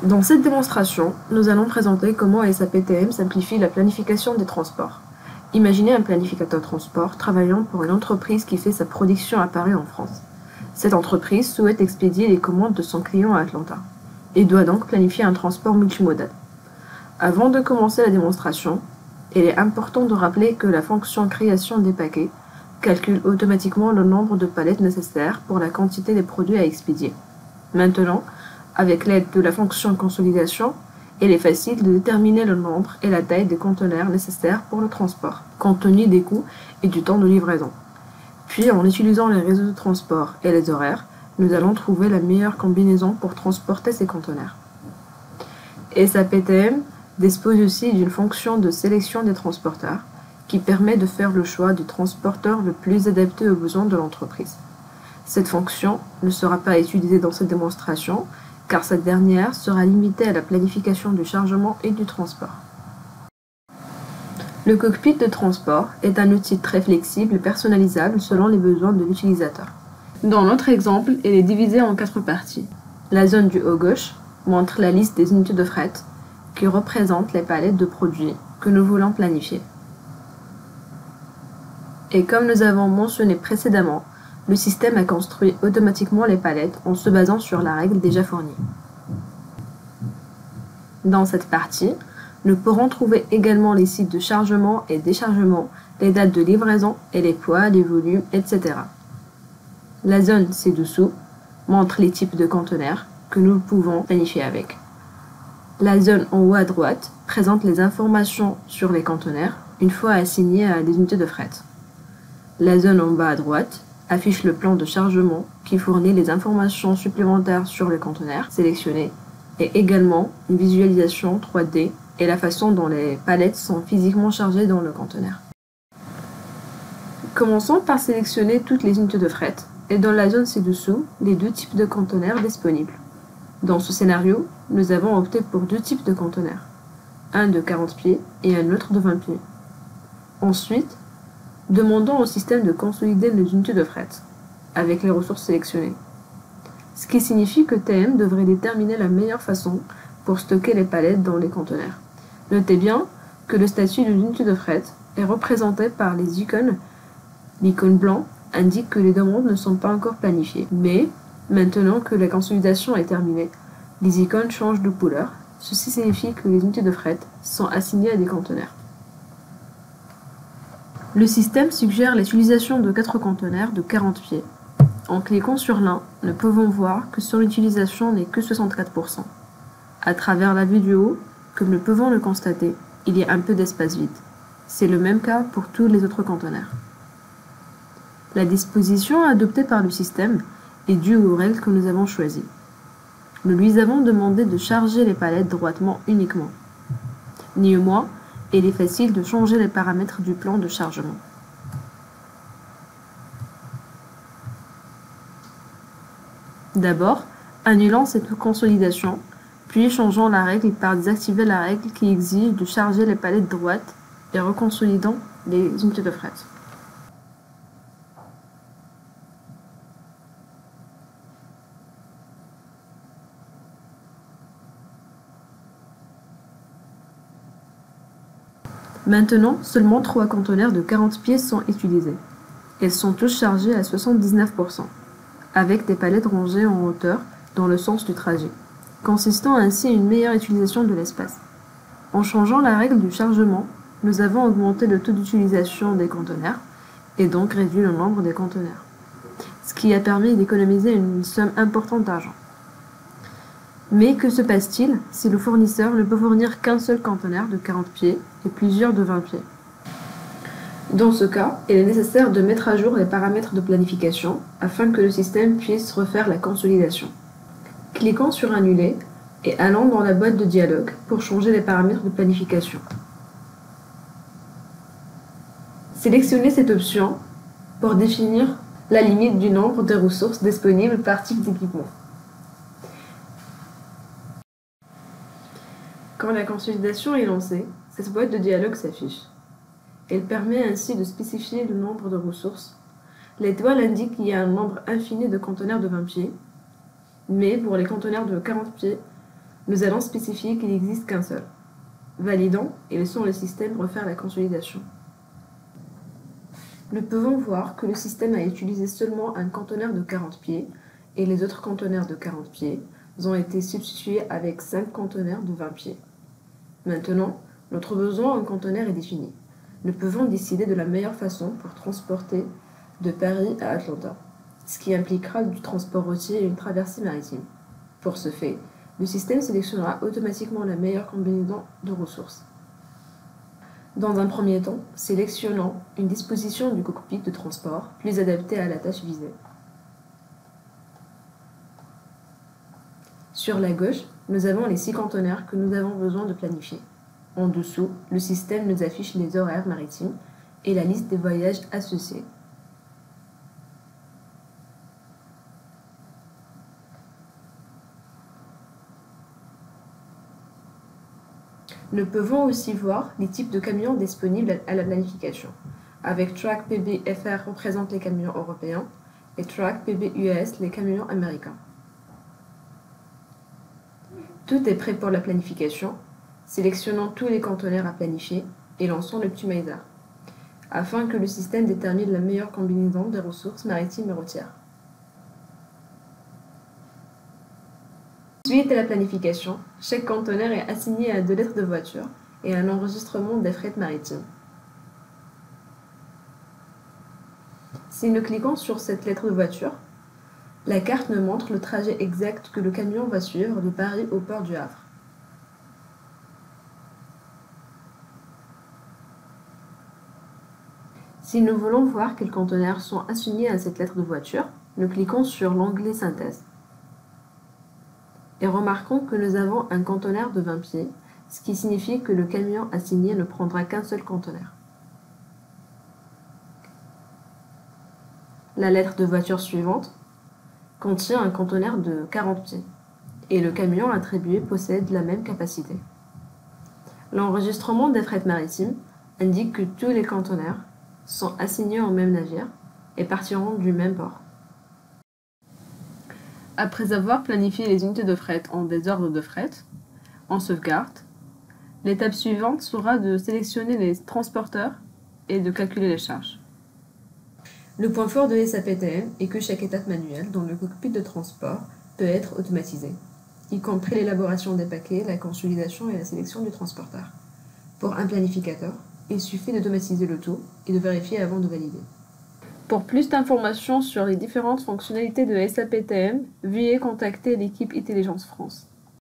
Dans cette démonstration, nous allons présenter comment SAPTM simplifie la planification des transports. Imaginez un planificateur transport travaillant pour une entreprise qui fait sa production à Paris en France. Cette entreprise souhaite expédier les commandes de son client à Atlanta et doit donc planifier un transport multimodal. Avant de commencer la démonstration, il est important de rappeler que la fonction création des paquets calcule automatiquement le nombre de palettes nécessaires pour la quantité des produits à expédier. Maintenant, avec l'aide de la fonction consolidation, il est facile de déterminer le nombre et la taille des conteneurs nécessaires pour le transport, compte tenu des coûts et du temps de livraison. Puis, en utilisant les réseaux de transport et les horaires, nous allons trouver la meilleure combinaison pour transporter ces conteneurs. SAPTM dispose aussi d'une fonction de sélection des transporteurs qui permet de faire le choix du transporteur le plus adapté aux besoins de l'entreprise. Cette fonction ne sera pas utilisée dans cette démonstration car cette dernière sera limitée à la planification du chargement et du transport. Le cockpit de transport est un outil très flexible et personnalisable selon les besoins de l'utilisateur. Dans notre exemple, il est divisé en 4 parties. La zone du haut gauche montre la liste des unités de fret qui représentent les palettes de produits que nous voulons planifier. Et comme nous avons mentionné précédemment, le système a construit automatiquement les palettes en se basant sur la règle déjà fournie. Dans cette partie, nous pourrons trouver également les sites de chargement et déchargement, les dates de livraison et les poids, les volumes, etc. La zone ci-dessous montre les types de conteneurs que nous pouvons planifier avec. La zone en haut à droite présente les informations sur les conteneurs une fois assignés à des unités de fret. La zone en bas à droite affiche le plan de chargement qui fournit les informations supplémentaires sur les conteneurs sélectionnés et également une visualisation 3D et la façon dont les palettes sont physiquement chargées dans le conteneur. Commençons par sélectionner toutes les unités de fret et dans la zone ci-dessous, les 2 types de conteneurs disponibles. Dans ce scénario, nous avons opté pour 2 types de conteneurs, un de 40 pieds et un autre de 20 pieds. Ensuite, demandons au système de consolider les unités de fret avec les ressources sélectionnées, ce qui signifie que TM devrait déterminer la meilleure façon pour stocker les palettes dans les conteneurs. Notez bien que le statut de l'unité de fret est représenté par les icônes. L'icône blanc indique que les demandes ne sont pas encore planifiées, mais maintenant que la consolidation est terminée, les icônes changent de couleur. Ceci signifie que les unités de fret sont assignées à des conteneurs. Le système suggère l'utilisation de 4 conteneurs de 40 pieds. En cliquant sur l'un, nous pouvons voir que son utilisation n'est que 64%. À travers la vue du haut, comme nous pouvons le constater, il y a un peu d'espace vide. C'est le même cas pour tous les autres conteneurs. La disposition adoptée par le système est due aux règles que nous avons choisies. Nous lui avons demandé de charger les palettes droitement uniquement. Néanmoins, il est facile de changer les paramètres du plan de chargement. D'abord, annulons cette consolidation, puis changeons la règle par désactiver la règle qui exige de charger les palettes droites et reconsolidons les unités de fret. Maintenant, seulement 3 conteneurs de 40 pieds sont utilisés. Ils sont tous chargés à 79%, avec des palettes rangées en hauteur dans le sens du trajet, consistant ainsi à une meilleure utilisation de l'espace. En changeant la règle du chargement, nous avons augmenté le taux d'utilisation des conteneurs et donc réduit le nombre des conteneurs, ce qui a permis d'économiser une somme importante d'argent. Mais que se passe-t-il si le fournisseur ne peut fournir qu'un seul conteneur de 40 pieds et plusieurs de 20 pieds? Dans ce cas, il est nécessaire de mettre à jour les paramètres de planification afin que le système puisse refaire la consolidation. Cliquons sur Annuler et allons dans la boîte de dialogue pour changer les paramètres de planification. Sélectionnez cette option pour définir la limite du nombre de ressources disponibles par type d'équipement. Quand la consolidation est lancée, cette boîte de dialogue s'affiche. Elle permet ainsi de spécifier le nombre de ressources. L'étoile indique qu'il y a un nombre infini de conteneurs de 20 pieds, mais pour les conteneurs de 40 pieds, Nous allons spécifier qu'il n'existe qu'un seul. Validons et laissons le système refaire la consolidation. Nous pouvons voir que le système a utilisé seulement un conteneur de 40 pieds et les autres conteneurs de 40 pieds ont été substitués avec 5 conteneurs de 20 pieds. Maintenant, notre besoin en conteneur est défini. Nous pouvons décider de la meilleure façon pour transporter de Paris à Atlanta, ce qui impliquera du transport routier et une traversée maritime. Pour ce fait, le système sélectionnera automatiquement la meilleure combinaison de ressources. Dans un premier temps, sélectionnons une disposition du cockpit de transport plus adaptée à la tâche visée. Sur la gauche, nous avons les 6 conteneurs que nous avons besoin de planifier. En dessous, le système nous affiche les horaires maritimes et la liste des voyages associés. Nous pouvons aussi voir les types de camions disponibles à la planification, avec Track PB-FR représente les camions européens et Track PB-US les camions américains. Tout est prêt pour la planification. Sélectionnons tous les conteneurs à planifier et lançons l'optimizer, afin que le système détermine la meilleure combinaison des ressources maritimes et routières. Suite à la planification, chaque conteneur est assigné à 2 lettres de voiture et un enregistrement des fret maritimes. Si nous cliquons sur cette lettre de voiture, la carte nous montre le trajet exact que le camion va suivre de Paris au port du Havre. Si nous voulons voir quels conteneurs sont assignés à cette lettre de voiture, nous cliquons sur l'onglet Synthèse. Et remarquons que nous avons un conteneur de 20 pieds, ce qui signifie que le camion assigné ne prendra qu'un seul conteneur. La lettre de voiture suivante contient un conteneur de 40 pieds, et le camion attribué possède la même capacité. L'enregistrement des fret maritimes indique que tous les conteneurs sont assignés au même navire et partiront du même port. Après avoir planifié les unités de fret en désordre de fret, on sauvegarde. L'étape suivante sera de sélectionner les transporteurs et de calculer les charges. Le point fort de SAPTM est que chaque étape manuelle dans le cockpit de transport peut être automatisée, y compris l'élaboration des paquets, la consolidation et la sélection du transporteur. Pour un planificateur, il suffit d'automatiser le tout et de vérifier avant de valider. Pour plus d'informations sur les différentes fonctionnalités de SAPTM, veuillez contacter l'équipe Intelligence France.